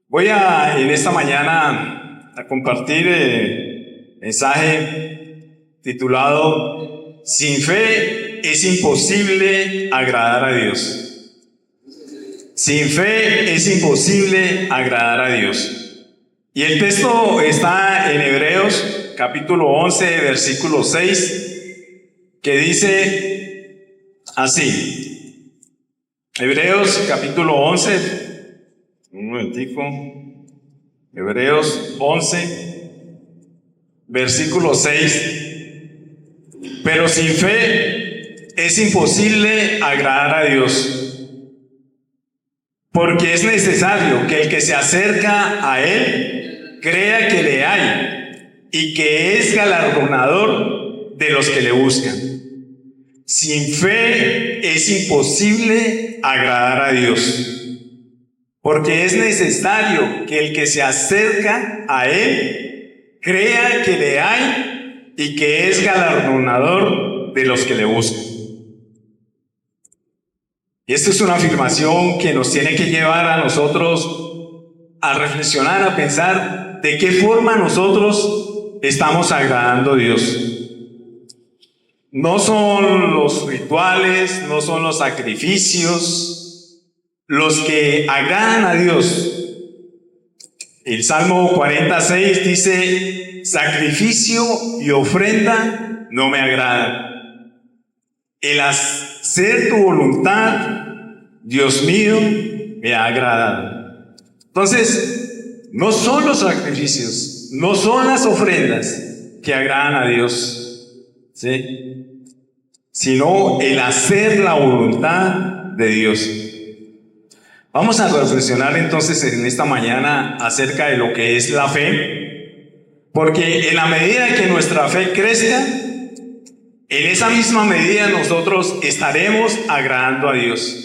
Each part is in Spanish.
Voy en esta mañana a compartir mensaje titulado Sin fe es imposible agradar a Dios. Sin fe es imposible agradar a Dios. Y el texto está en Hebreos capítulo 11, versículo 6, que dice así. Hebreos capítulo 11, un momentico. Hebreos 11, versículo 6. Pero sin fe es imposible agradar a Dios, porque es necesario que el que se acerca a Él crea que le hay y que es galardonador de los que le buscan. Sin fe es imposible agradar a Dios, porque es necesario que el que se acerca a Él crea que le hay y que es galardonador de los que le buscan. Y esto es una afirmación que nos tiene que llevar a nosotros a reflexionar, a pensar de qué forma nosotros estamos agradando a Dios. No son los rituales, no son los sacrificios los que agradan a Dios. El Salmo 46 dice: sacrificio y ofrenda no me agradan. El hacer tu voluntad, Dios mío, me ha agradado. Entonces, no son los sacrificios, no son las ofrendas que agradan a Dios, ¿sí?, sino el hacer la voluntad de Dios. Vamos a reflexionar entonces en esta mañana acerca de lo que es la fe, porque en la medida que nuestra fe crezca, en esa misma medida nosotros estaremos agradando a Dios.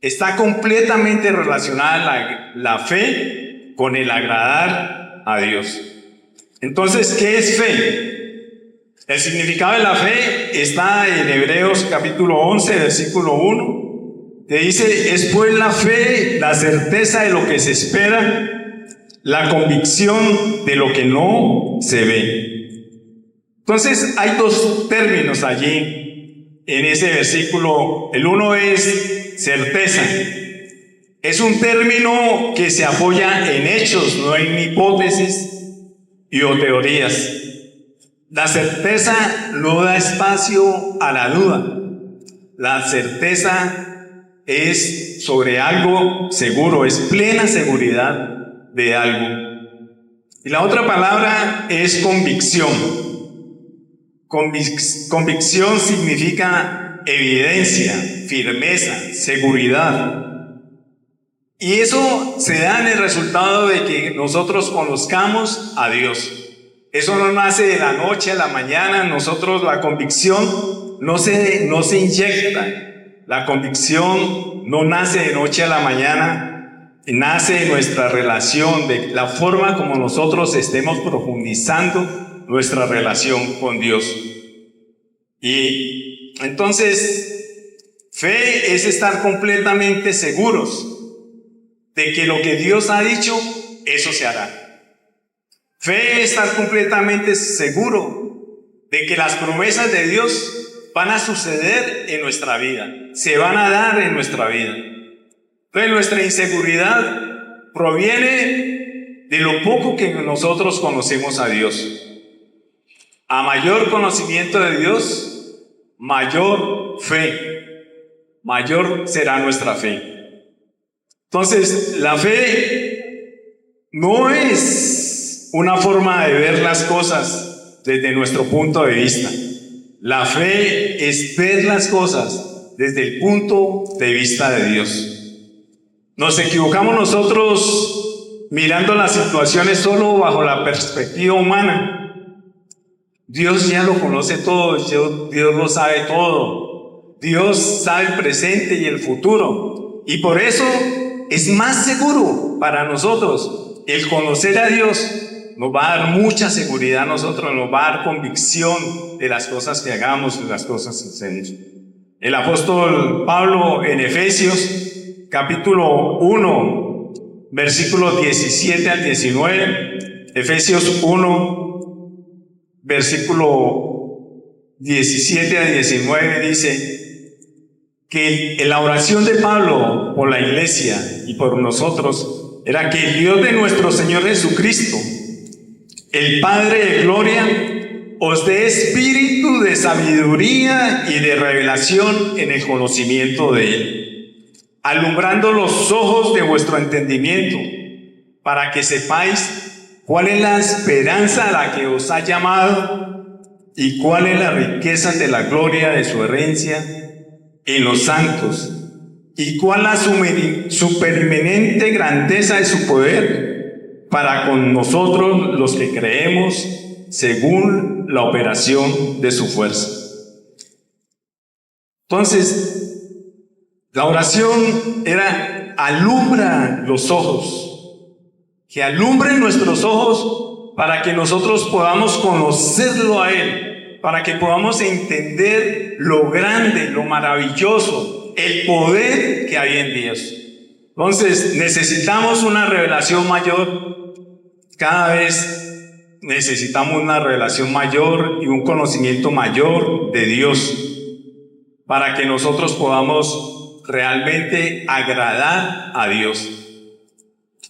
Está completamente relacionada la fe con el agradar a Dios. Entonces, ¿qué es fe? El significado de la fe está en Hebreos capítulo 11, versículo 1. Te dice: es pues la fe, la certeza de lo que se espera, la convicción de lo que no se ve. Entonces hay dos términos allí en ese versículo. El uno es certeza. Es un término que se apoya en hechos, no en hipótesis o teorías. La certeza no da espacio a la duda. La certeza es sobre algo seguro, es plena seguridad de algo. Y la otra palabra es convicción. Convicción significa evidencia, firmeza, seguridad. Y eso se da en el resultado de que nosotros conozcamos a Dios. Eso no nace de la noche a la mañana. Nosotros, la convicción no se inyecta. La convicción no nace de noche a la mañana, nace de nuestra relación, de la forma como nosotros estemos profundizando nuestra relación con Dios. Y entonces, fe es estar completamente seguros de que lo que Dios ha dicho, eso se hará. Fe es estar completamente seguro de que las promesas de Dios van a suceder en nuestra vida, se van a dar en nuestra vida. Entonces nuestra inseguridad proviene de lo poco que nosotros conocemos a Dios. A mayor conocimiento de Dios, mayor fe, mayor será nuestra fe. Entonces, la fe no es una forma de ver las cosas desde nuestro punto de vista. La fe es ver las cosas desde el punto de vista de Dios. Nos equivocamos nosotros mirando las situaciones solo bajo la perspectiva humana. Dios ya lo conoce todo, Dios lo sabe todo. Dios sabe el presente y el futuro. Y por eso es más seguro para nosotros el conocer a Dios. Nos va a dar mucha seguridad a nosotros, nos va a dar convicción de las cosas que hagamos, de las cosas que hacemos. El apóstol Pablo en Efesios capítulo 1, versículos 17 al 19, Efesios 1, versículo 17 al 19 dice que en la oración de Pablo por la iglesia y por nosotros era que el Dios de nuestro Señor Jesucristo, el Padre de gloria, os dé espíritu de sabiduría y de revelación en el conocimiento de Él, alumbrando los ojos de vuestro entendimiento, para que sepáis cuál es la esperanza a la que os ha llamado y cuál es la riqueza de la gloria de su herencia en los santos, y cuál la supereminente grandeza de su poder para con nosotros los que creemos, según la operación de su fuerza. Entonces, la oración era: alumbra los ojos, que alumbren nuestros ojos para que nosotros podamos conocerlo a Él, para que podamos entender lo grande, lo maravilloso, el poder que hay en Dios. Entonces, necesitamos una revelación mayor. Cada vez necesitamos una revelación mayor y un conocimiento mayor de Dios, para que nosotros podamos realmente agradar a Dios.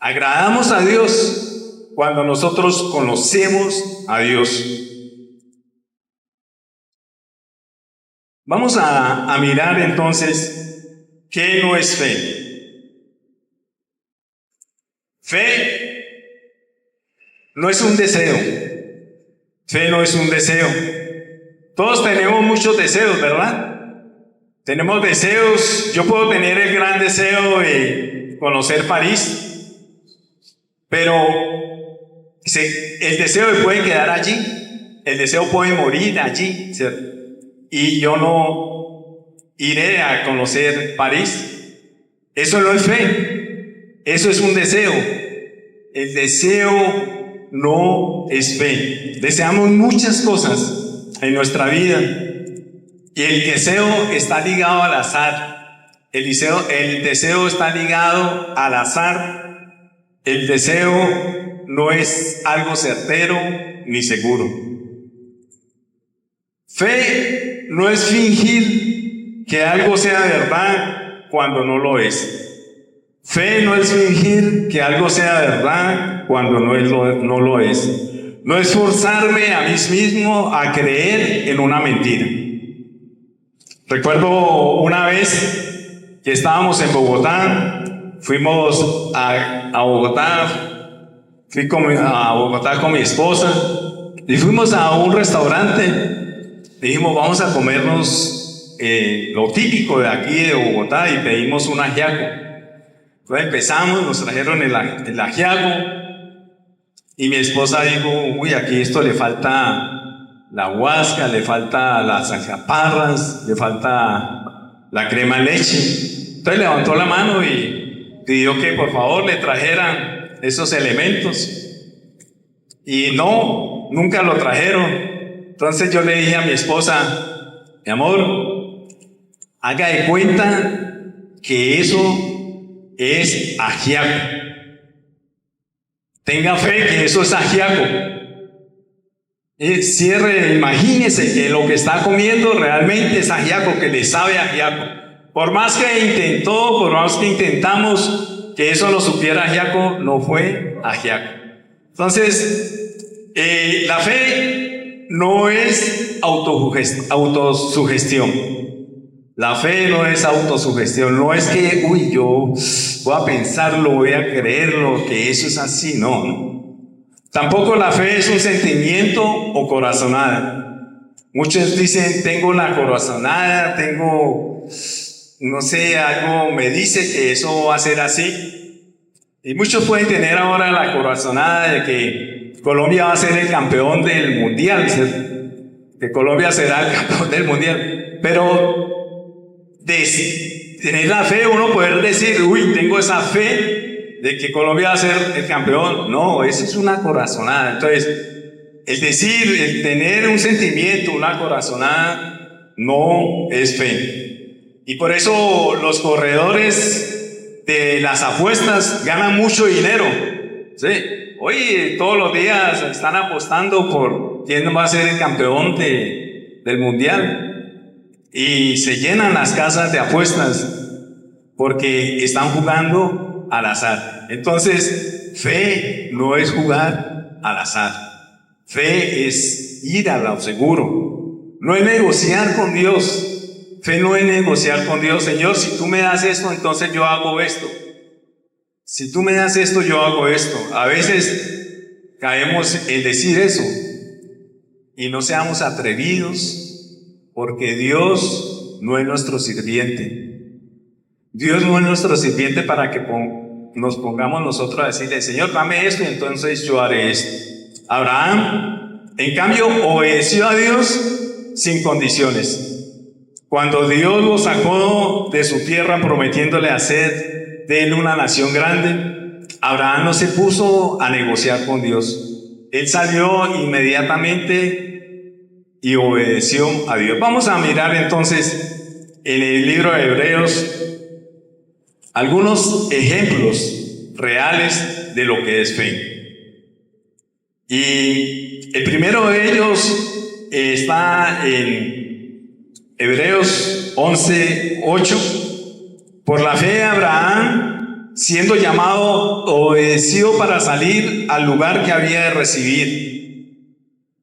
Agradamos a Dios cuando nosotros conocemos a Dios. Vamos a mirar entonces qué no es fe. Fe no es un deseo. Fe no es un deseo. Todos tenemos muchos deseos, ¿verdad? Tenemos deseos. Yo puedo tener el gran deseo de conocer París, pero el deseo me puede quedar allí. El deseo puede morir allí, ¿cierto? Y yo no iré a conocer París. Eso no es fe. Eso es un deseo. El deseo no es fe. Deseamos muchas cosas en nuestra vida y el deseo está ligado al azar. El deseo está ligado al azar. El deseo no es algo certero ni seguro. Fe no es fingir que algo sea verdad cuando no lo es. Fe no es fingir que algo sea verdad cuando no lo es. No es forzarme a mí mismo a creer en una mentira. Recuerdo una vez que estábamos en Bogotá, fuimos a Bogotá, fui a Bogotá con mi esposa y fuimos a un restaurante. Dijimos, vamos a comernos lo típico de aquí de Bogotá, y pedimos un ajiaco. Entonces empezamos, nos trajeron el ajiaco y mi esposa dijo: uy, aquí esto le falta la guasca, le falta las alcaparras, le falta la crema de leche. Entonces levantó la mano y pidió que por favor le trajeran esos elementos, y no, nunca lo trajeron. Entonces yo le dije a mi esposa: mi amor, haga de cuenta que eso es ajiaco. Tenga fe que eso es ajiaco. Cierre, imagínese que lo que está comiendo realmente es ajiaco, que le sabe a ajiaco. Por más que intentamos que eso lo supiera ajiaco, no fue ajiaco. Entonces, la fe no es autosugestión. La fe no es autosugestión, no es que, uy, yo voy a pensarlo, voy a creerlo, que eso es así, no. Tampoco la fe es un sentimiento o corazonada. Muchos dicen, tengo la corazonada, no sé, algo me dice que eso va a ser así. Y muchos pueden tener ahora la corazonada de que Colombia va a ser el campeón del mundial, ¿cierto? Que Colombia será el campeón del mundial, pero de tener la fe, uno poder decir, uy, tengo esa fe de que Colombia va a ser el campeón. No, eso es una corazonada. Entonces, el tener un sentimiento, una corazonada, no es fe. Y por eso los corredores de las apuestas ganan mucho dinero. ¿Sí? Hoy todos los días están apostando por quién va a ser el campeón del mundial. Y se llenan las casas de apuestas porque están jugando al azar. Entonces, fe no es jugar al azar. Fe es ir a lo seguro. No es negociar con Dios. Fe no es negociar con Dios. Señor, si tú me das esto, entonces yo hago esto. Si tú me das esto, yo hago esto. A veces caemos en decir eso y no seamos atrevidos, porque Dios no es nuestro sirviente. Dios no es nuestro sirviente para que nos pongamos nosotros a decirle, Señor, dame esto y entonces yo haré esto. Abraham, en cambio, obedeció a Dios sin condiciones. Cuando Dios lo sacó de su tierra prometiéndole hacer de él una nación grande, Abraham no se puso a negociar con Dios. Él salió inmediatamente y obedeció a Dios. Vamos a mirar entonces en el libro de Hebreos algunos ejemplos reales de lo que es fe. Y el primero de ellos está en Hebreos 11:8. Por la fe Abraham, siendo llamado, obedeció para salir al lugar que había de recibir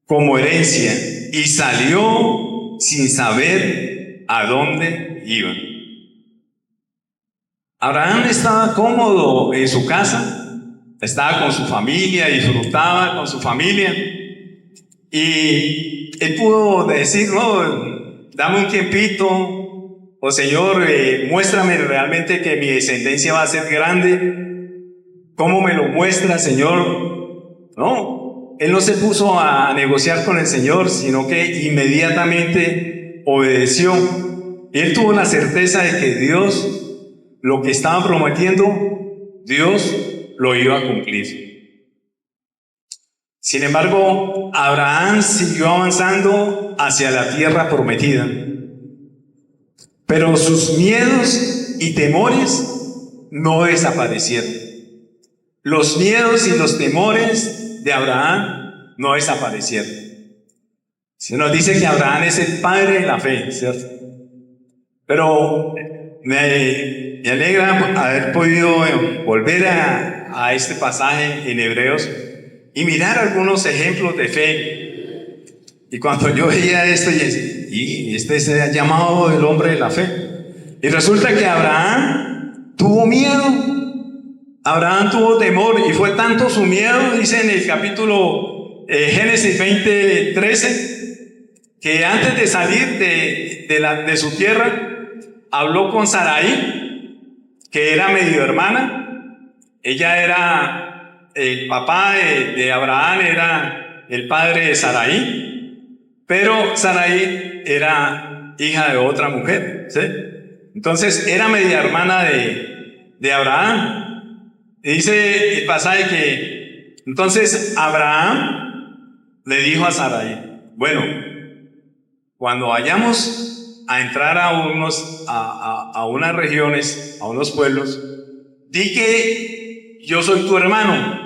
como herencia, y salió sin saber a dónde iba. Abraham estaba cómodo en su casa, estaba con su familia, disfrutaba con su familia, y él pudo decir, no, dame un tiempito, o Señor, muéstrame realmente que mi descendencia va a ser grande. ¿Cómo me lo muestra, Señor? No, él no se puso a negociar con el Señor, sino que inmediatamente obedeció. Y él tuvo la certeza de que Dios, lo que estaba prometiendo, Dios lo iba a cumplir. Sin embargo, Abraham siguió avanzando hacia la tierra prometida. Pero sus miedos y temores no desaparecieron. Los miedos y los temores de Abraham no desaparecieron. Se nos dice que Abraham es el padre de la fe, ¿cierto? Pero me alegra haber podido volver a este pasaje en Hebreos y mirar algunos ejemplos de fe. Y cuando yo veía esto, y este es el llamado del hombre de la fe. Y resulta que Abraham tuvo miedo, Abraham tuvo temor, y fue tanto su miedo, dice en el capítulo Génesis 20:13, que antes de salir de su tierra, habló con Sarai, que era medio hermana. Ella era, el papá de Abraham era el padre de Sarai, pero Sarai era hija de otra mujer, ¿sí? Entonces era media hermana de Abraham. Y dice el pasaje que entonces Abraham le dijo a Sarai, bueno, cuando vayamos a entrar a unas regiones, a unos pueblos, di que yo soy tu hermano,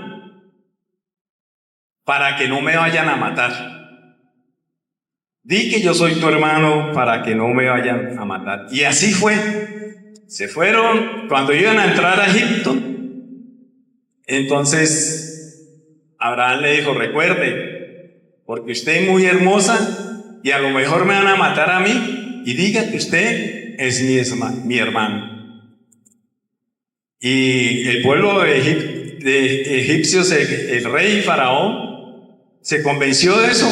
para que no me vayan a matar. Di que yo soy tu hermano para que no me vayan a matar. Y así fue. Se fueron cuando iban a entrar a Egipto. Entonces Abraham le dijo, recuerde, porque usted es muy hermosa y a lo mejor me van a matar a mí, y diga que usted es mi hermano. Y el pueblo de egipcios, el rey Faraón, se convenció de eso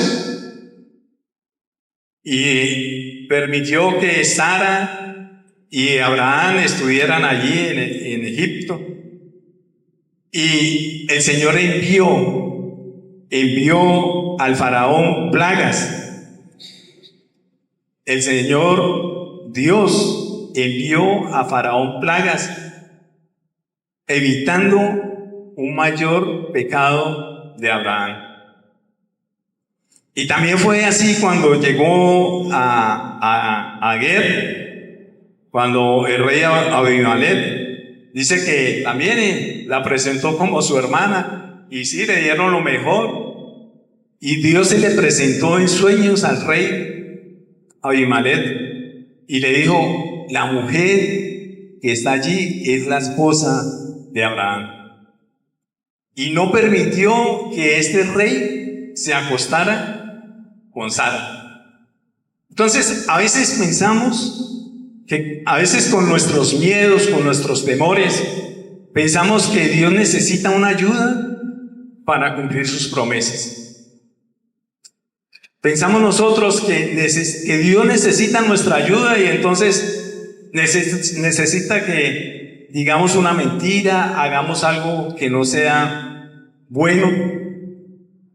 y permitió que Sara y Abraham estuvieran allí en Egipto. Y el Señor envió al Faraón plagas. El Señor Dios envió a Faraón plagas, evitando un mayor pecado de Abraham. Y también fue así cuando llegó a Ger, cuando el rey Abimelech Dice que también la presentó como su hermana y sí, le dieron lo mejor. Y Dios se le presentó en sueños al rey Abimelech y le dijo: la mujer que está allí es la esposa de Abraham. Y no permitió que este rey se acostara con Sara. Entonces, a veces pensamos que a veces con nuestros miedos, con nuestros temores, pensamos que Dios necesita una ayuda para cumplir sus promesas. Pensamos nosotros que Dios necesita nuestra ayuda y entonces necesita que digamos una mentira, hagamos algo que no sea bueno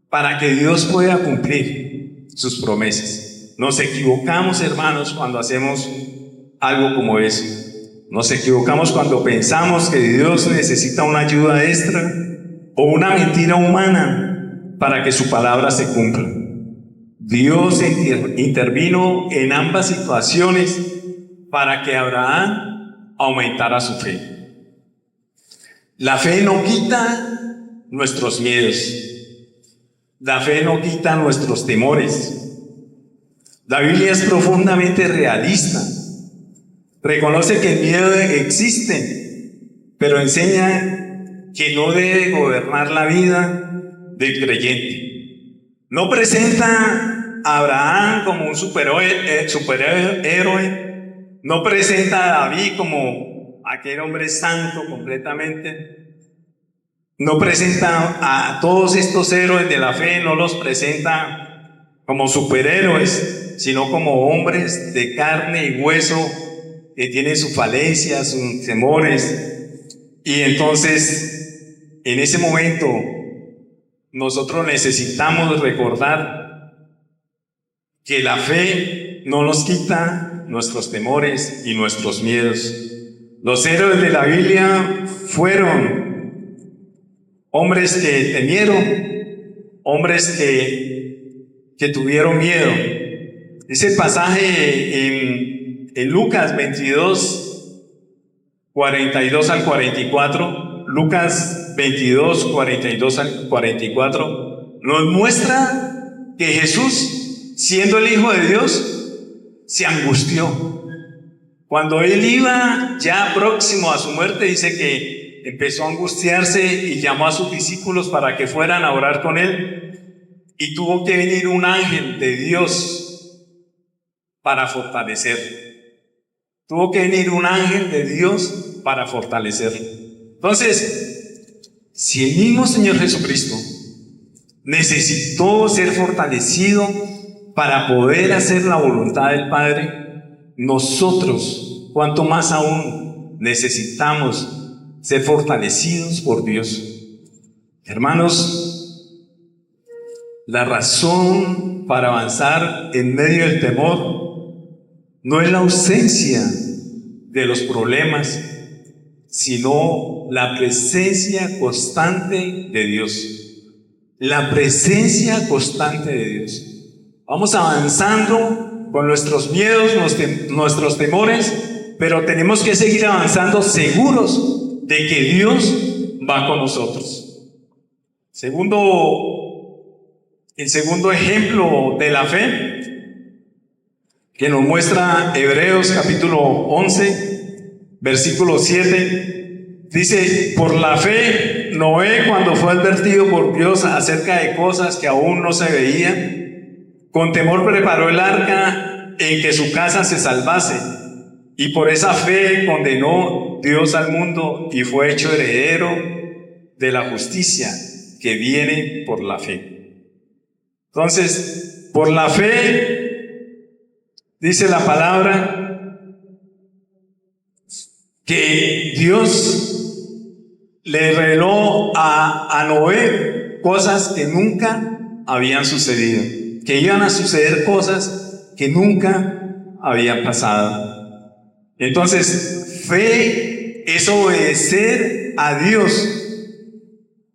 para que Dios pueda cumplir sus promesas. Nos equivocamos, hermanos, cuando hacemos algo como eso. Nos equivocamos cuando pensamos que Dios necesita una ayuda extra o una mentira humana para que su palabra se cumpla. Dios intervino en ambas situaciones para que Abraham aumentara su fe. La fe no quita nuestros miedos. La fe no quita nuestros temores. La Biblia es profundamente realista. Reconoce que el miedo existe, pero enseña que no debe gobernar la vida del creyente. No presenta a Abraham como un superhéroe, no presenta a David como aquel hombre santo completamente, no presenta a todos estos héroes de la fe, no los presenta como superhéroes, sino como hombres de carne y hueso que tienen sus falencias, sus temores. Y entonces, en ese momento, nosotros necesitamos recordar que la fe no nos quita nuestros temores y nuestros miedos. Los héroes de la Biblia fueron hombres que temieron, hombres que tuvieron miedo. Ese pasaje en Lucas 22, 42 al 44, Lucas 22, 42 al 44, nos muestra que Jesús, siendo el Hijo de Dios, se angustió. Cuando Él iba ya próximo a su muerte, dice que empezó a angustiarse y llamó a sus discípulos para que fueran a orar con Él. Y tuvo que venir un ángel de Dios para fortalecer. Tuvo que venir un ángel de Dios para fortalecer. Entonces, si el mismo Señor Jesucristo necesitó ser fortalecido para poder hacer la voluntad del Padre, nosotros, cuanto más aún, necesitamos ser fortalecidos por Dios. Hermanos, la razón para avanzar en medio del temor no es la ausencia de los problemas, sino la presencia constante de Dios. La presencia constante de Dios. Vamos avanzando con nuestros miedos, nuestros temores, pero tenemos que seguir avanzando seguros de que Dios va con nosotros. El segundo ejemplo de la fe que nos muestra Hebreos capítulo 11, versículo 7, dice: por la fe, Noé, cuando fue advertido por Dios acerca de cosas que aún no se veían, con temor preparó el arca en que su casa se salvase, y por esa fe condenó Dios al mundo y fue hecho heredero de la justicia que viene por la fe. Entonces, por la fe, dice la palabra, que Dios le reveló a Noé cosas que nunca habían sucedido, que iban a suceder cosas que nunca habían pasado. Entonces, fe es obedecer a Dios,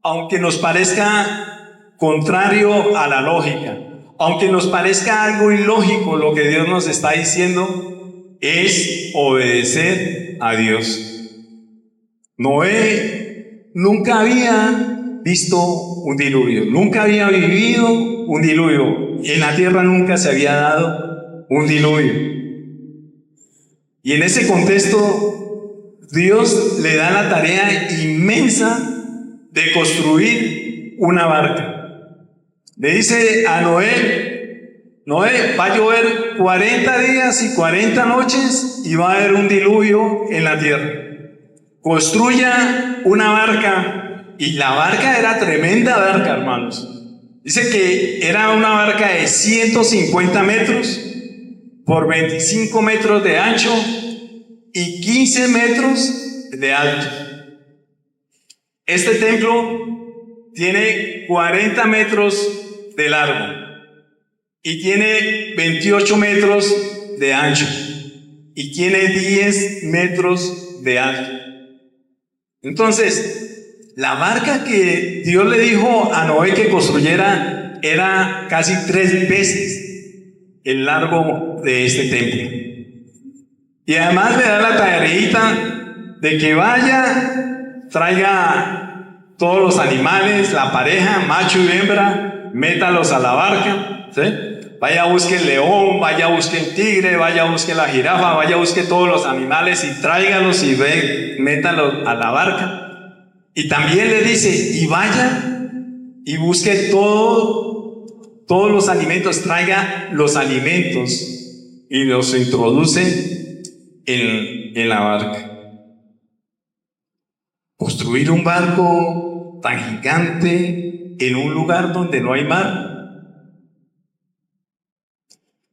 aunque nos parezca contrario a la lógica, aunque nos parezca algo ilógico lo que Dios nos está diciendo, es obedecer a Dios. Noé nunca había visto un diluvio, nunca había vivido un diluvio. En la tierra nunca se había dado un diluvio. Y en ese contexto, Dios le da la tarea inmensa de construir una barca. Le dice a Noé, Noé, va a llover 40 días y 40 noches y va a haber un diluvio en la tierra. Construya una barca. Y la barca era tremenda barca, hermanos. Dice que era una barca de 150 metros por 25 metros de ancho y 15 metros de alto. Este templo tiene 40 metros de largo y tiene 28 metros de ancho y tiene 10 metros de alto. Entonces, la barca que Dios le dijo a Noé que construyera era casi 3 veces el largo de este templo. Y además le da la tareita de que vaya, traiga todos los animales, la pareja, macho y hembra, métalos a la barca, ¿sí? Vaya, busque el león, vaya, busque el tigre, vaya, busque la jirafa, vaya, busque todos los animales y tráigalos y métalos a la barca. Y también le dice, y vaya y busque todos los alimentos, traiga los alimentos y los introduce en la barca. Construir un barco tan gigante en un lugar donde no hay mar.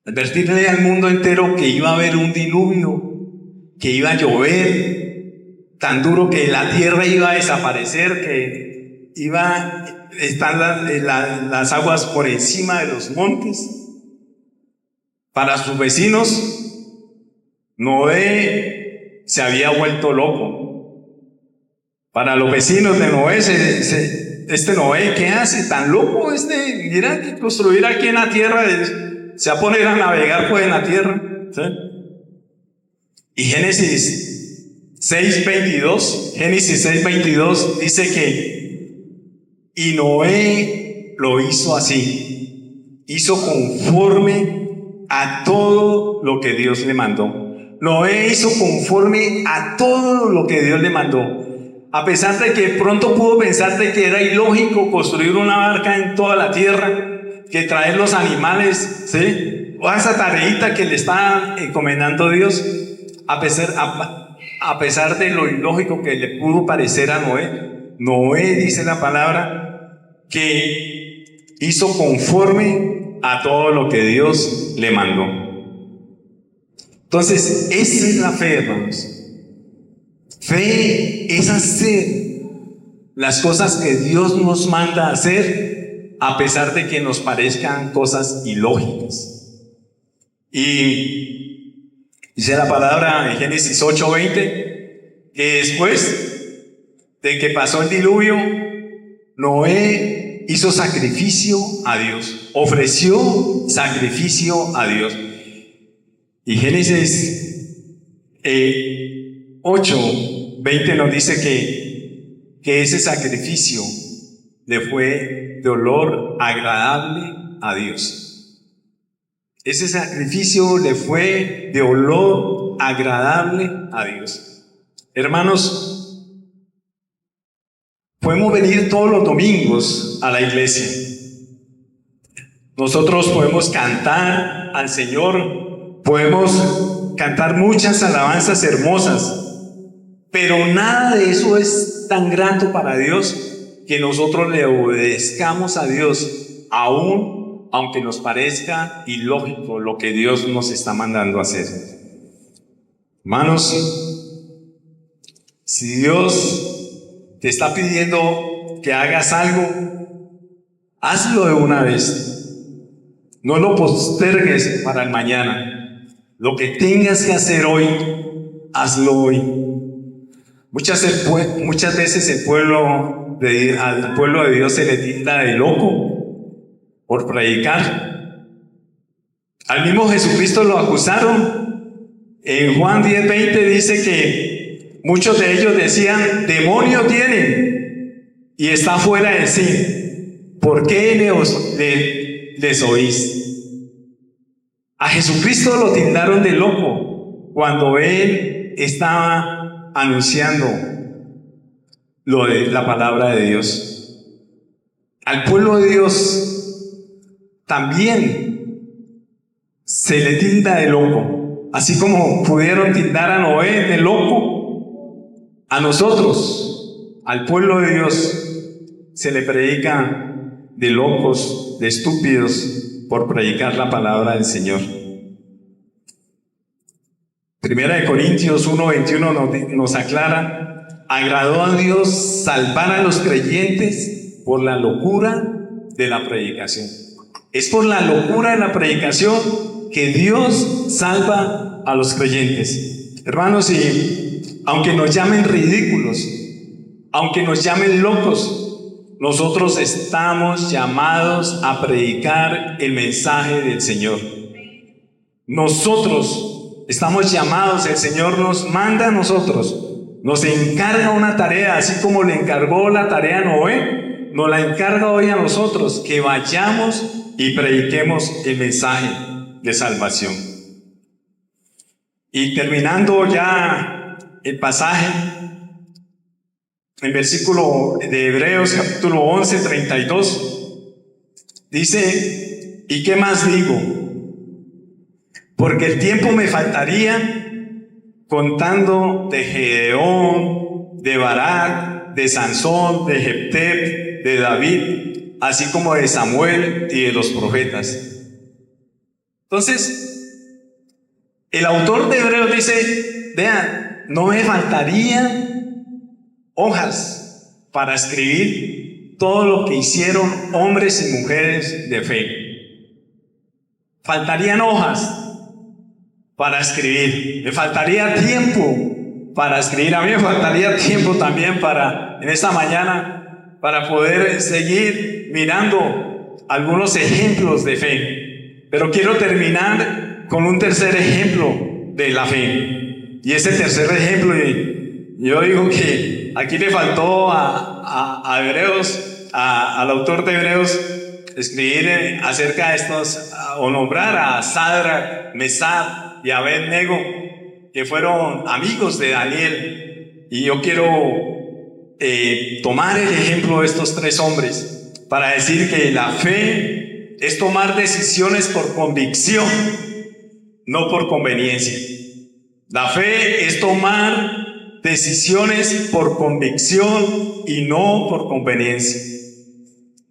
Advertirle al mundo entero que iba a haber un diluvio, que iba a llover tan duro que la tierra iba a desaparecer, que iba a estar las aguas por encima de los montes. Para sus vecinos, Noé se había vuelto loco. Para los vecinos de Noé, este Noé, ¿qué hace? Tan loco mira que construir aquí en la tierra, se va a poner a navegar pues en la tierra, ¿sí? Y Génesis 6:22 dice que y Noé lo hizo así, hizo conforme a todo lo que Dios le mandó. Noé hizo conforme a todo lo que Dios le mandó. A pesar de que pronto pudo pensar de que era ilógico construir una barca en toda la tierra, que traer los animales, ¿sí? O esa tareita que le está encomendando Dios, a pesar de lo ilógico que le pudo parecer a Noé, Noé dice la palabra que hizo conforme a todo lo que Dios le mandó. Entonces, esa es la fe, hermanos. Fe es hacer las cosas que Dios nos manda a hacer, a pesar de que nos parezcan cosas ilógicas. Y dice la palabra en Génesis 8:20, que después de que pasó el diluvio, Noé hizo sacrificio a Dios, ofreció sacrificio a Dios. Y Génesis 8:20 nos dice que ese sacrificio le fue de olor agradable a Dios. Ese sacrificio le fue de olor agradable a Dios. Hermanos, podemos venir todos los domingos a la iglesia. Nosotros podemos cantar al Señor, podemos cantar muchas alabanzas hermosas, pero nada de eso es tan grato para Dios que nosotros le obedezcamos a Dios, aún aunque nos parezca ilógico lo que Dios nos está mandando a hacer. Hermanos, si Dios te está pidiendo que hagas algo, hazlo de una vez. No lo postergues para el mañana. Lo que tengas que hacer hoy, hazlo hoy. Muchas veces al pueblo de Dios se le tilda de loco por predicar. Al mismo Jesucristo lo acusaron. En Juan 10:20 dice Muchos de ellos decían: demonio tiene y está fuera de sí. ¿Por qué les oís? A Jesucristo lo tildaron de loco cuando Él estaba anunciando lo de la palabra de Dios. Al pueblo de Dios también se le tilda de loco, así como pudieron tildar a Noé de loco. A nosotros, al pueblo de Dios, se le predica de locos, de estúpidos, por predicar la palabra del Señor. Primera de Corintios 1:21 nos aclara: agradó a Dios salvar a los creyentes por la locura de la predicación. Es por la locura de la predicación que Dios salva a los creyentes. Hermanos, y aunque nos llamen ridículos, aunque nos llamen locos, nosotros estamos llamados a predicar el mensaje del Señor. Nosotros estamos llamados, el Señor nos manda a nosotros, nos encarga una tarea, así como le encargó la tarea a Noé, nos la encarga hoy a nosotros, que vayamos y prediquemos el mensaje de salvación. Y terminando ya el pasaje, en versículo de Hebreos capítulo 11:32, dice: ¿y qué más digo? Porque el tiempo me faltaría contando de Gedeón, de Barak, de Sansón, de Jefté, de David, así como de Samuel y de los profetas. Entonces, el autor de Hebreos dice: vean, no me faltarían hojas para escribir todo lo que hicieron hombres y mujeres de fe. Faltarían hojas para escribir, me faltaría tiempo para escribir. A mí me faltaría tiempo también para, en esta mañana, para poder seguir mirando algunos ejemplos de fe. Pero quiero terminar con un tercer ejemplo de la fe. Y ese tercer ejemplo, yo digo que aquí le faltó a Hebreos, al autor de Hebreos, escribir acerca de estos, o nombrar a Sadrach, Mesach y Abed-nego, que fueron amigos de Daniel. Y yo quiero tomar el ejemplo de estos tres hombres para decir que la fe es tomar decisiones por convicción, no por conveniencia. La fe es tomar decisiones por convicción y no por conveniencia.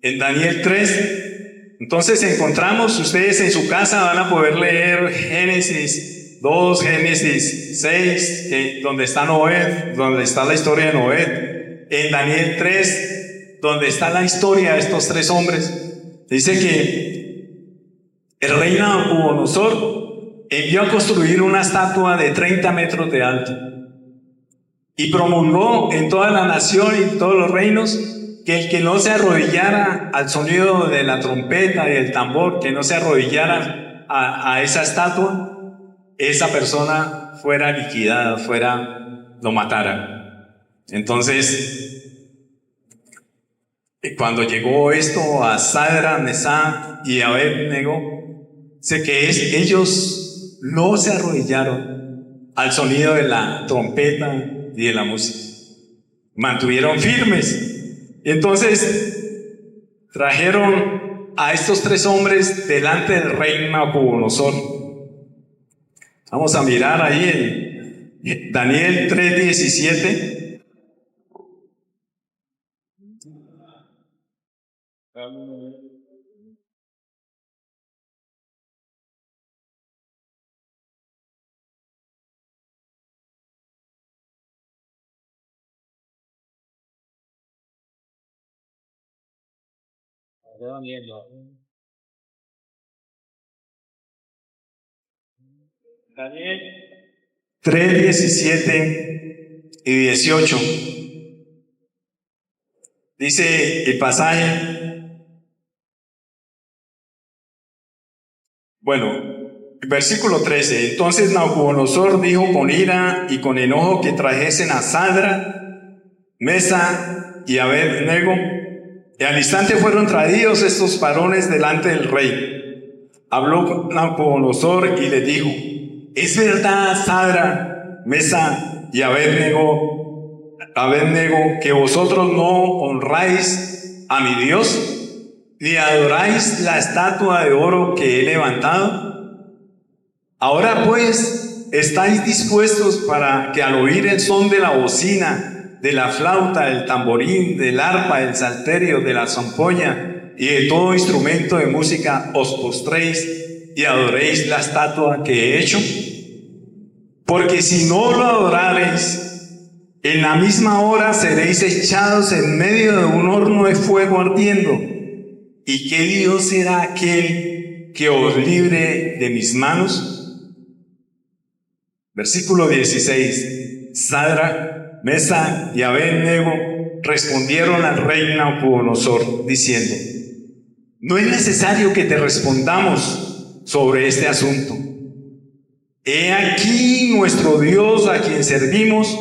En Daniel 3, entonces encontramos, ustedes en su casa van a poder leer Génesis 2, Génesis 6, donde está Noé, donde está la historia de Noé. En Daniel 3, donde está la historia de estos tres hombres, dice que el rey Nabucodonosor envió a construir una estatua de 30 metros de alto y promulgó en toda la nación y en todos los reinos que el que no se arrodillara al sonido de la trompeta y del tambor, que no se arrodillara a esa estatua, esa persona fuera liquidada, lo matara. Entonces, cuando llegó esto a Sadrach, Mesach y Abed-nego, sé que ellos no se arrodillaron al sonido de la trompeta y de la música, mantuvieron firmes. Entonces trajeron a estos tres hombres delante del rey Nabucodonosor. Vamos a mirar ahí en Daniel 3:17. Daniel 3:17 y 18. Dice el pasaje, bueno, Versículo 13. Entonces Nabucodonosor dijo con ira y con enojo que trajesen a Sadra, Mesa y Abed-nego. Y al instante fueron traídos estos varones delante del rey. Habló Nabucodonosor y le dijo: ¿es verdad, Sadra, Mesa y Abed-nego, que vosotros no honráis a mi Dios, ni adoráis la estatua de oro que he levantado? Ahora pues, ¿estáis dispuestos para que al oír el son de la bocina, de la flauta, del tamborín, del arpa, del salterio, de la zampoña y de todo instrumento de música os postréis y adoréis la estatua que he hecho? Porque si no lo adorareis, en la misma hora seréis echados en medio de un horno de fuego ardiendo. ¿Y qué Dios será aquel que os libre de mis manos? Versículo 16. Sadra, Mesa y Abed-nego respondieron al rey Nabucodonosor diciendo: no es necesario que te respondamos sobre este asunto. He aquí nuestro Dios a quien servimos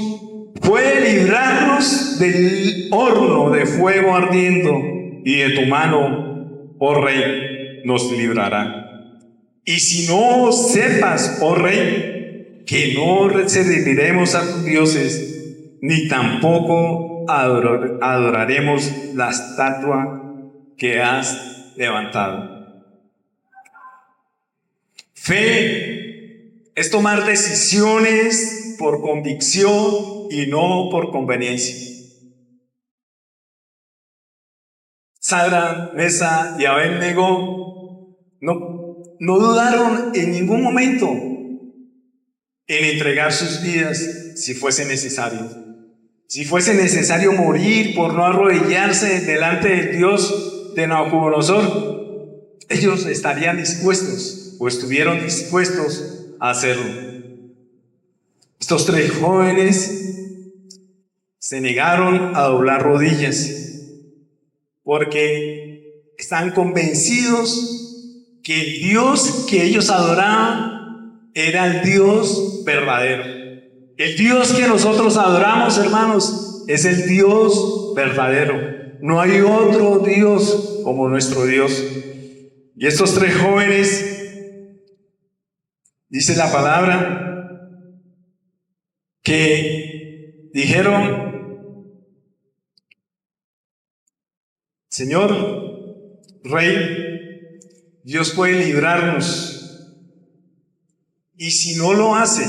puede librarnos del horno de fuego ardiendo, y de tu mano, oh rey, nos librará. Y si no sepas, oh rey, que no serviremos a tus dioses, ni tampoco adoraremos la estatua que has levantado. Fe es tomar decisiones por convicción y no por conveniencia. Sadra, Mesa y Abed-nego no dudaron en ningún momento en entregar sus vidas si fuese necesario. Si fuese necesario morir por no arrodillarse delante del Dios de Nabucodonosor, ellos estarían dispuestos o estuvieron dispuestos a hacerlo. Estos tres jóvenes se negaron a doblar rodillas porque estaban convencidos que el Dios que ellos adoraban era el Dios verdadero. El Dios que nosotros adoramos, hermanos, es el Dios verdadero. No hay otro Dios como nuestro Dios. Y estos tres jóvenes, dice la palabra, que dijeron: Señor, Rey, Dios puede librarnos. Y si no lo hace,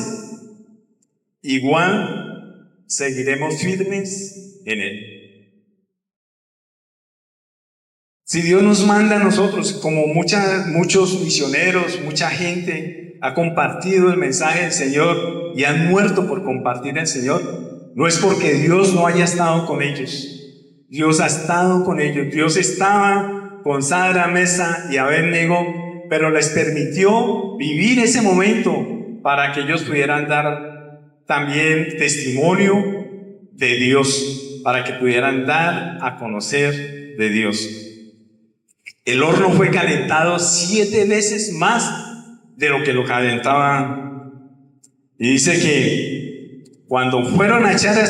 igual seguiremos firmes en Él. Si Dios nos manda a nosotros, como muchos misioneros, mucha gente ha compartido el mensaje del Señor y han muerto por compartir el Señor, no es porque Dios no haya estado con ellos. Dios ha estado con ellos. Dios estaba con Sadra, Mesa y Abed-nego, pero les permitió vivir ese momento para que ellos pudieran dar también testimonio de Dios, para que pudieran dar a conocer de Dios. El horno fue calentado 7 veces más de lo que lo calentaban. Y dice que cuando fueron a echar a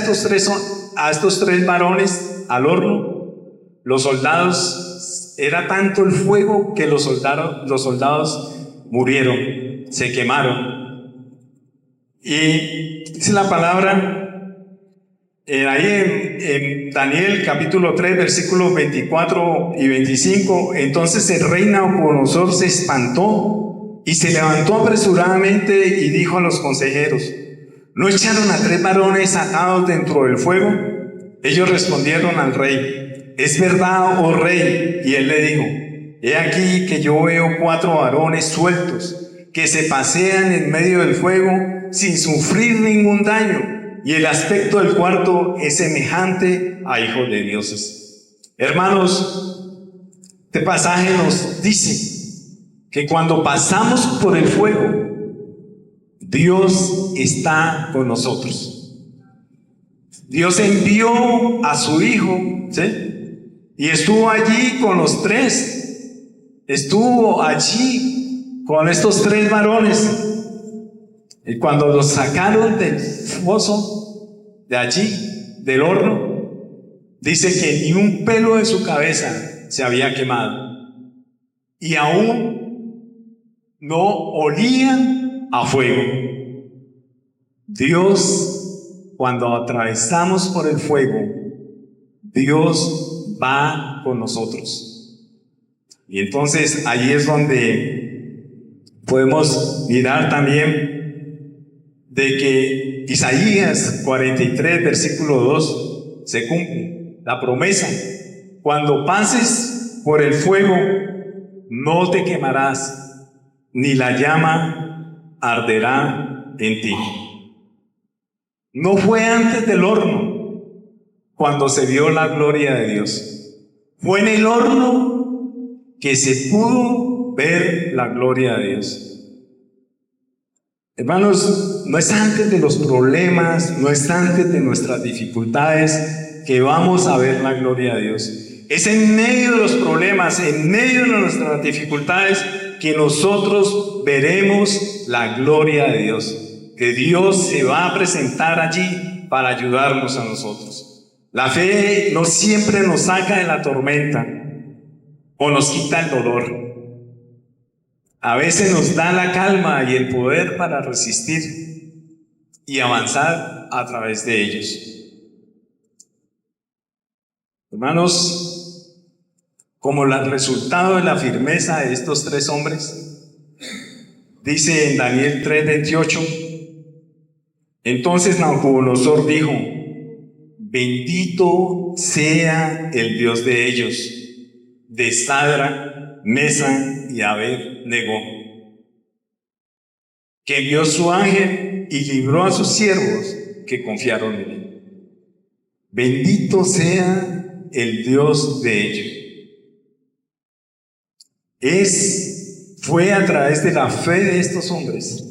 estos tres varones al horno, los soldados, era tanto el fuego que los soldados murieron, se quemaron. Y dice la palabra, ahí en Daniel capítulo 3, versículos 24 y 25, entonces el rey Nabucodonosor se espantó y se levantó apresuradamente y dijo a los consejeros: ¿no echaron a 3 varones atados dentro del fuego? Ellos respondieron al rey: es verdad, oh rey. Y él le dijo: he aquí que yo veo 4 varones sueltos que se pasean en medio del fuego sin sufrir ningún daño, y el aspecto del cuarto es semejante a hijos de dioses. Hermanos, este pasaje nos dice que cuando pasamos por el fuego, Dios está con nosotros. Dios envió a su Hijo, ¿sí?, y estuvo allí con los 3. Estuvo allí con estos 3 varones. Y cuando los sacaron del foso, de allí, del horno, dice que ni un pelo de su cabeza se había quemado. Y aún no olían a fuego. Dios, cuando atravesamos por el fuego, Dios va con nosotros. Y entonces ahí es donde podemos mirar también de que Isaías 43, versículo 2, se cumple la promesa. Cuando pases por el fuego, no te quemarás, ni la llama arderá en ti. No fue antes del horno cuando se vio la gloria de Dios. Fue en el horno que se pudo ver la gloria de Dios. Hermanos, no es antes de los problemas, no es antes de nuestras dificultades que vamos a ver la gloria de Dios. Es en medio de los problemas, en medio de nuestras dificultades, que nosotros veremos la gloria de Dios. Que Dios se va a presentar allí para ayudarnos a nosotros. La fe no siempre nos saca de la tormenta o nos quita el dolor. A veces nos da la calma y el poder para resistir y avanzar a través de ellos. Hermanos, como el resultado de la firmeza de estos 3 hombres, dice en Daniel 3:28, entonces Nabucodonosor dijo: bendito sea el Dios de ellos, de Sadrach, Mesach y Abed-nego, que envió su ángel y libró a sus siervos que confiaron en él. Bendito sea el Dios de ellos. Fue a través de la fe de estos hombres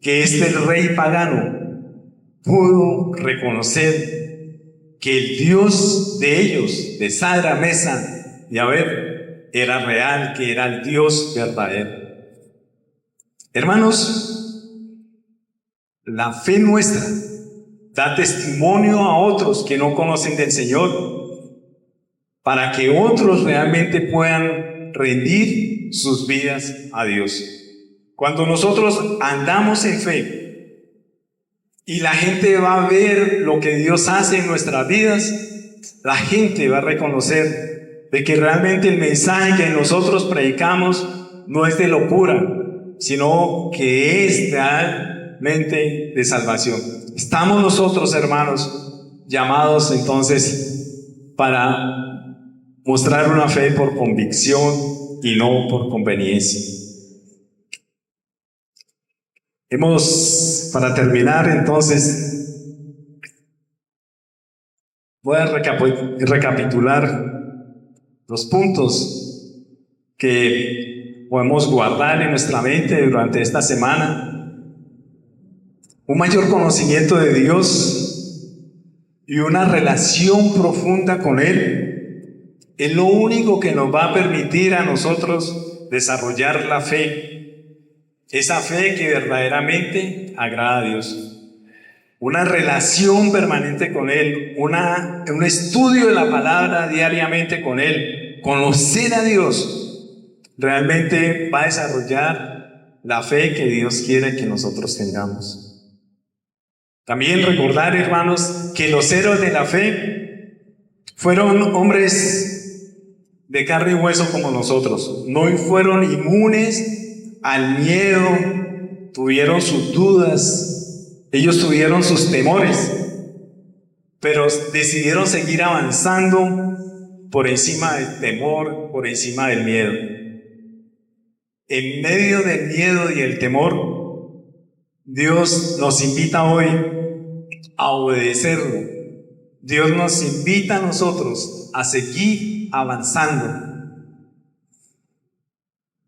que este rey pagano pudo reconocer que el Dios de ellos, de Sadrach, Mesach y Abed, era real, que era el Dios verdadero. Hermanos, la fe nuestra da testimonio a otros que no conocen del Señor, para que otros realmente puedan rendir sus vidas a Dios. Cuando nosotros andamos en fe y la gente va a ver lo que Dios hace en nuestras vidas, la gente va a reconocer de que realmente el mensaje que nosotros predicamos no es de locura, sino que es realmente de salvación. Estamos nosotros, hermanos, llamados entonces para mostrar una fe por convicción y no por conveniencia. Para terminar entonces, voy a recapitular los puntos que podemos guardar en nuestra mente durante esta semana. Un mayor conocimiento de Dios y una relación profunda con Él es lo único que nos va a permitir a nosotros desarrollar la fe. Esa fe que verdaderamente agrada a Dios. Una relación permanente con Él, un estudio de la palabra diariamente con Él, conocer a Dios, realmente va a desarrollar la fe que Dios quiere que nosotros tengamos. También recordar, hermanos, que los héroes de la fe fueron hombres de carne y hueso como nosotros, no fueron inmunes al miedo, tuvieron sus dudas, ellos tuvieron sus temores, pero decidieron seguir avanzando por encima del temor, por encima del miedo. En medio del miedo y el temor, Dios nos invita hoy a obedecerlo. Dios nos invita a nosotros a seguir avanzando.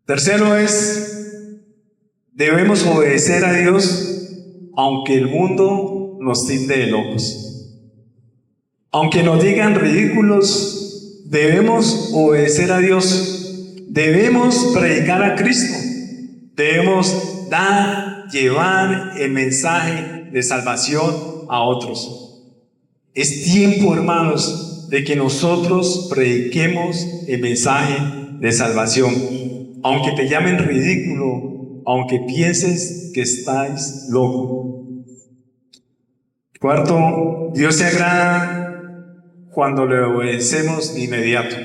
Tercero debemos obedecer a Dios aunque el mundo nos tilde de locos. Aunque nos digan ridículos, debemos obedecer a Dios. Debemos predicar a Cristo. Debemos llevar el mensaje de salvación a otros. Es tiempo, hermanos, de que nosotros prediquemos el mensaje de salvación. Aunque te llamen ridículo, aunque pienses que estáis loco. Cuarto, Dios se agrada cuando le obedecemos de inmediato.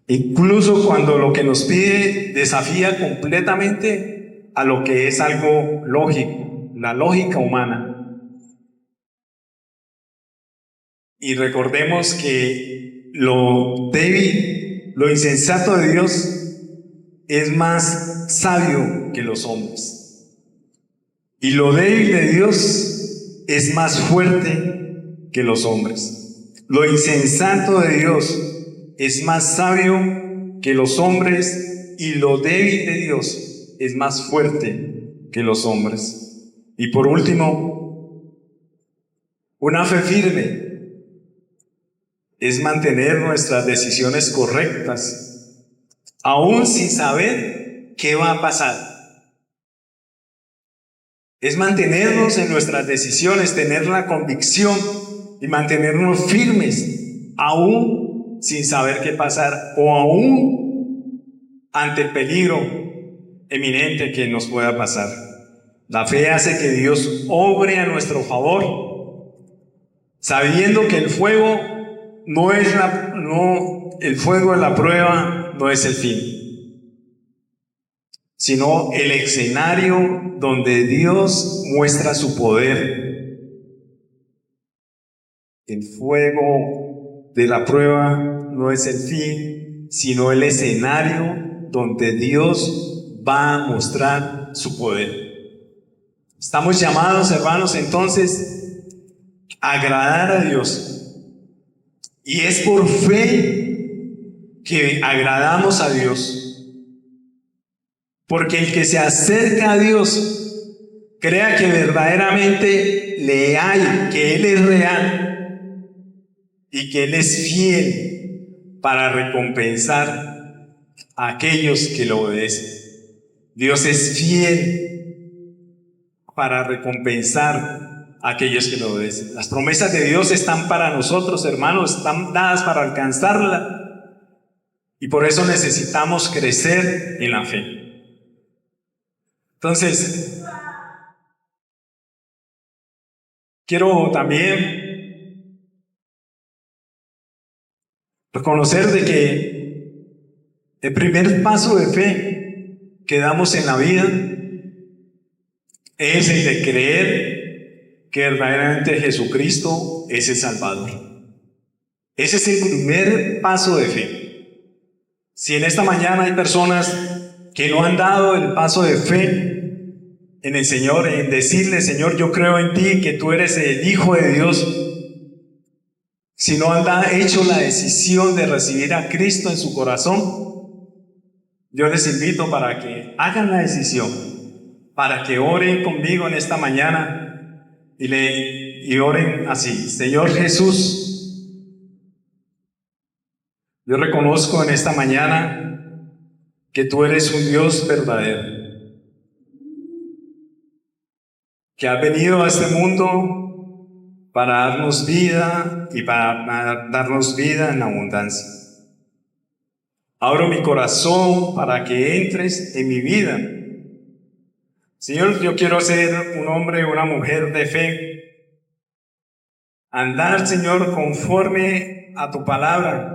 Incluso cuando lo que nos pide desafía completamente a lo que es algo lógico, la lógica humana. Y recordemos que lo débil, lo insensato de Dios es más sabio que los hombres. Y lo débil de Dios es más fuerte que los hombres. Lo insensato de Dios es más sabio que los hombres, y lo débil de Dios es más fuerte que los hombres. Y por último, una fe firme es mantener nuestras decisiones correctas, aún sin saber qué va a pasar. Es mantenernos en nuestras decisiones, tener la convicción y mantenernos firmes, aún sin saber qué pasar o aún ante el peligro eminente que nos pueda pasar. La fe hace que Dios obre a nuestro favor, sabiendo que el fuego el fuego de la prueba no es el fin, sino el escenario donde Dios muestra su poder. El fuego de la prueba no es el fin, sino el escenario donde Dios va a mostrar su poder. Estamos llamados, hermanos, entonces, a agradar a Dios. Y es por fe que agradamos a Dios. Porque el que se acerca a Dios, crea que verdaderamente le hay, que Él es real y que Él es fiel para recompensar a aquellos que lo obedecen. Dios es fiel para recompensar a aquellos que lo obedecen. Las promesas de Dios están para nosotros, hermanos, están dadas para alcanzarla. Y por eso necesitamos crecer en la fe. Entonces, quiero también reconocer de que el primer paso de fe que damos en la vida es el de creer que verdaderamente Jesucristo es el Salvador. Ese es el primer paso de fe. Si en esta mañana hay personas que no han dado el paso de fe en el Señor, en decirle: Señor, yo creo en ti, que tú eres el Hijo de Dios, si no han hecho la decisión de recibir a Cristo en su corazón, yo les invito para que hagan la decisión, para que oren conmigo en esta mañana y oren así: Señor Jesús, yo reconozco en esta mañana que tú eres un Dios verdadero, que has venido a este mundo para darnos vida y para darnos vida en abundancia. Abro mi corazón para que entres en mi vida. Señor, yo quiero ser un hombre o una mujer de fe. Andar, Señor, conforme a tu palabra.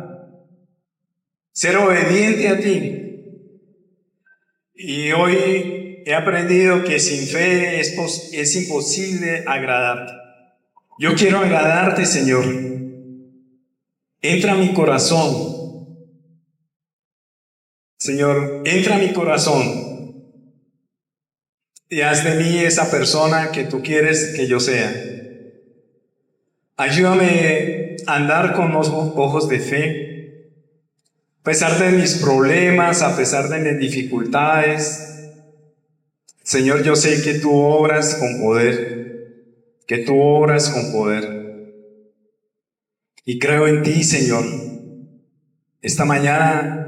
Ser obediente a ti. Y hoy he aprendido que sin fe es imposible agradarte. Yo quiero agradarte, Señor. Entra a mi corazón. Señor, entra a mi corazón y haz de mí esa persona que tú quieres que yo sea. Ayúdame a andar con los ojos de fe, a pesar de mis problemas, a pesar de mis dificultades. Señor, yo sé que tú obras con poder, que tú obras con poder. Y creo en ti, Señor. Esta mañana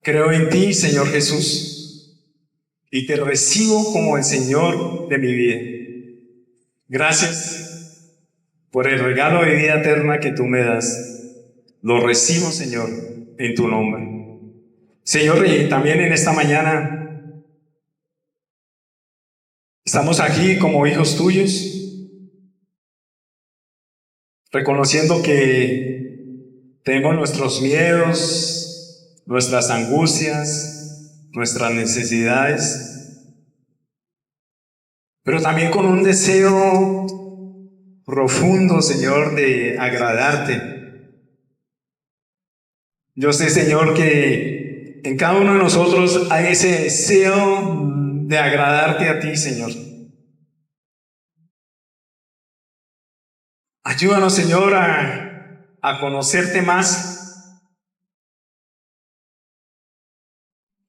Creo en ti, Señor Jesús, y te recibo como el Señor de mi vida. Gracias por el regalo de vida eterna que tú me das. Lo recibo, Señor, en tu nombre. Señor, y también en esta mañana estamos aquí como hijos tuyos, reconociendo que tenemos nuestros miedos, nuestras angustias, nuestras necesidades, pero también con un deseo profundo, Señor, de agradarte. Yo sé, Señor, que en cada uno de nosotros hay ese deseo de agradarte a ti, Señor. Ayúdanos, Señor, a conocerte más.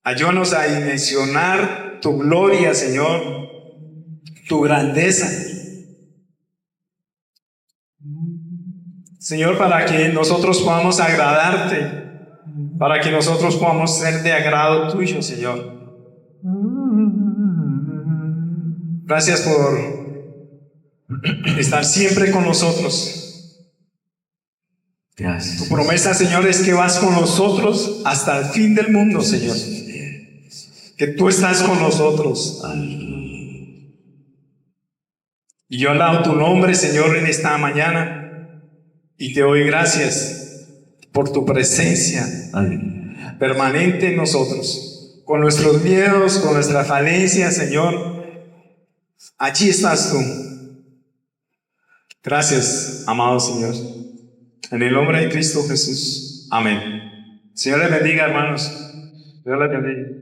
Ayúdanos a dimensionar tu gloria, Señor, tu grandeza. Señor, para que nosotros podamos agradarte, para que nosotros podamos ser de agrado tuyo, Señor. Gracias por estar siempre con nosotros. Gracias. Tu promesa, Señor, es que vas con nosotros hasta el fin del mundo, Señor. Que tú estás con nosotros. Y yo alabo tu nombre, Señor, en esta mañana. Y te doy gracias por tu presencia permanente en nosotros. Con nuestros miedos, con nuestras falencias, Señor. Allí estás tú. Gracias, amado Señor. En el nombre de Cristo Jesús. Amén. Señor les bendiga, hermanos. Dios les bendiga.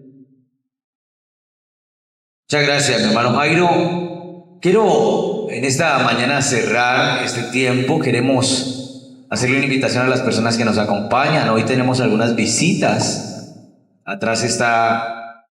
Muchas gracias, mi hermano Jairo. Quiero en esta mañana cerrar este tiempo. Queremos hacerle una invitación a las personas que nos acompañan. Hoy tenemos algunas visitas. Atrás está